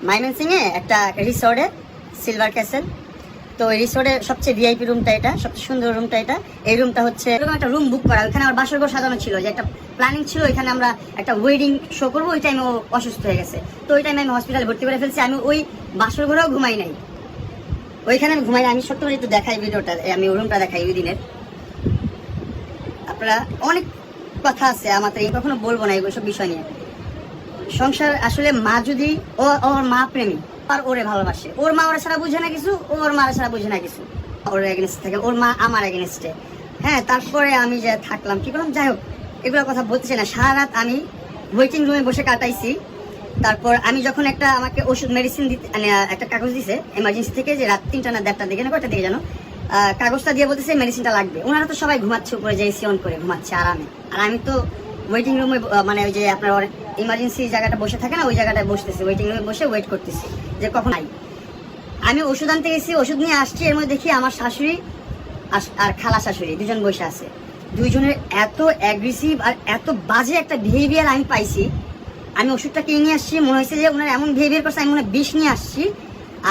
মাইমেনসিংয়ে একটা রিসোর্টে silver castle. তো এই রিসোর্টের সবচেয়ে ভিআইপি রুমটা এটা, সবচেয়ে সুন্দর রুমটা এটা। এই রুমটা হচ্ছে এরকম একটা রুম বুক করা, ওইখানে আমার বাসর ঘর সাজানো ছিল, যে একটা প্ল্যানিং ছিল এখানে আমরা একটা ওয়েডিং শো করবো। ওই টাইমে ও অসুস্থ হয়ে গেছে, তো ওই টাইমে আমি হসপিটালে ভর্তি করে ফেলছি। আমি ওই বাসর ঘরেও ঘুমাই নাই, ওইখানে আমি ঘুমাই। আমি সত্য করে একটু দেখাই ভিডিওটা, আমি ওই রুমটা দেখাই ওই দিনের। আপনারা অনেক কথা আছে আমাদের, কখনো বলবো না এগুলো সব বিষয় নিয়ে। সংসার আসলে মা যদি ওর মা প্রেমী আর ওরে ভালোবাসে, ওর মা ওরা ছাড়া বুঝে না কিছু, ওর মা ছাড়া বুঝে না কিছু, ওর এগেনস্ট থাকে, ওর মা আমার এগেনস্টে। হ্যাঁ, তারপরে আমি যে থাকলাম কি করলাম, যাই হোক এগুলোর কথা বলতেছি না। সারা রাত আমি ওয়েটিং রুমে বসে কাটাইছি। তারপর আমি যখন আমাকে ওষুধ মেডিসিন দিতে একটা কাগজ দিছে এমার্জেন্সি থেকে, যে রাত 3টা না 1:30টার দিকে না কয়টার দিকে জানো, কাগজটা দিয়ে বলতেছে মেডিসিনটা লাগবে। ওনারা তো সবাই ঘুমাচ্ছে উপরে, যে এসি অন করে ঘুমাচ্ছে আরামে, আর আমি তো ওয়েটিং রুমে, মানে ওই যে আপনার ইমার্জেন্সি জায়গাটা বসে থাকে না, ওই জায়গাটায় বসতেছি, ওয়েটিং রুমে বসে ওয়েট করতেছি যে কখন আই। আমি ওষুধ আনতে গেছি, ওষুধ নিয়ে আসছি, এর মধ্যে দেখি আমার শাশুড়ি আর খালা শাশুড়ি দুজন বসে আছে। দুইজনের এত অ্যাগ্রেসিভ আর এত বাজে একটা বিহেভিয়ার আমি পাইছি। আমি ওষুধটা কিনে নিয়ে আসছি, মনে হয়েছে যে ওনারা এমন বিহেভিয়ার করছে, আমি মনে হয় বিষ নিয়ে আসছি,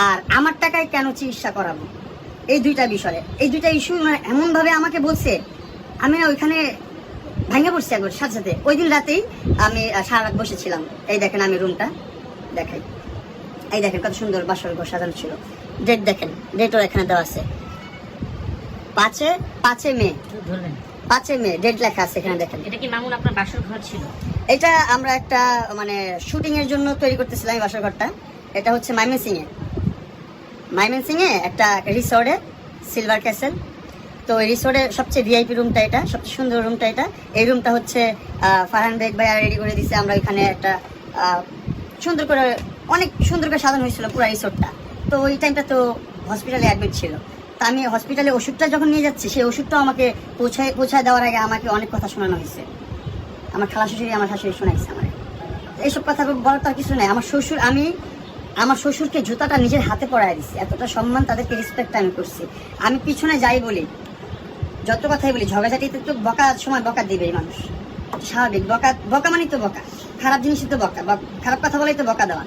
আর আমার টাকায় কেন চিকিৎসা করাবো। এই দুইটা বিষয়ে, এই দুইটা ইস্যু ওনারা এমনভাবে আমাকে বলছে, আমি না ওইখানে ভাঙে পড়ছি একবার সাথে সাথে। ওই দিন রাতেই আমি সারা রাত বসেছিলাম। এই দেখেন, আমি রুমটা দেখাই, এই দেখেন কত সুন্দর বাসর ঘর সাজানো ছিল। ডেট দেখেন, ডেটও এখানে দেওয়া আছে, 5 মে 5 মে ডেট লেখা আছে এখানে দেখেন। এটা কি মামুন আপনার বাসর ঘর ছিল? এটা আমরা একটা মানে শুটিং এর জন্য তৈরি করতেছিলাম এই বাসর ঘরটা। এটা হচ্ছে মাইমেনসিংয়ে একটা রিসোর্টে সিলভার ক্যাসেল। তো এই রিসোর্টের সবচেয়ে ভিআইপি রুমটা এটা, সবচেয়ে সুন্দর রুমটা এটা। এই রুমটা হচ্ছে ফারহান বেগ ভাই রেডি করে দিয়েছে। আমরা ওইখানে একটা সুন্দর করে, অনেক সুন্দর করে সাজানো হয়েছিল পুরো রিসোর্টটা। তো ওই টাইমটা তো হসপিটালে অ্যাডমিট ছিল। তা আমি হসপিটালে ওষুধটা যখন নিয়ে যাচ্ছি, সেই ওষুধটাও আমাকে পৌঁছায় দেওয়ার আগে আমাকে অনেক কথা শোনানো হয়েছে। আমার খালা শাশুড়ি, আমার শাশুড়ি শোনাইছে আমার। এইসব কথা বলার তো আর কিছু নাই। আমার শ্বশুরকে জুতাটা নিজের হাতে পরায় দিছি, এতটা সম্মান, তাদেরকে রেসপেক্ট আমি করছি। আমি পিছনে যাই বলি, যত কথাই বলি, ঝগড়াঝাটিতে তো বকার সময় বকা দিবেই মানুষ, স্বাভাবিক। বকা মানে তো বকা, খারাপ জিনিসই তো বকা, খারাপ কথা বলেই তো বকা দেওয়া।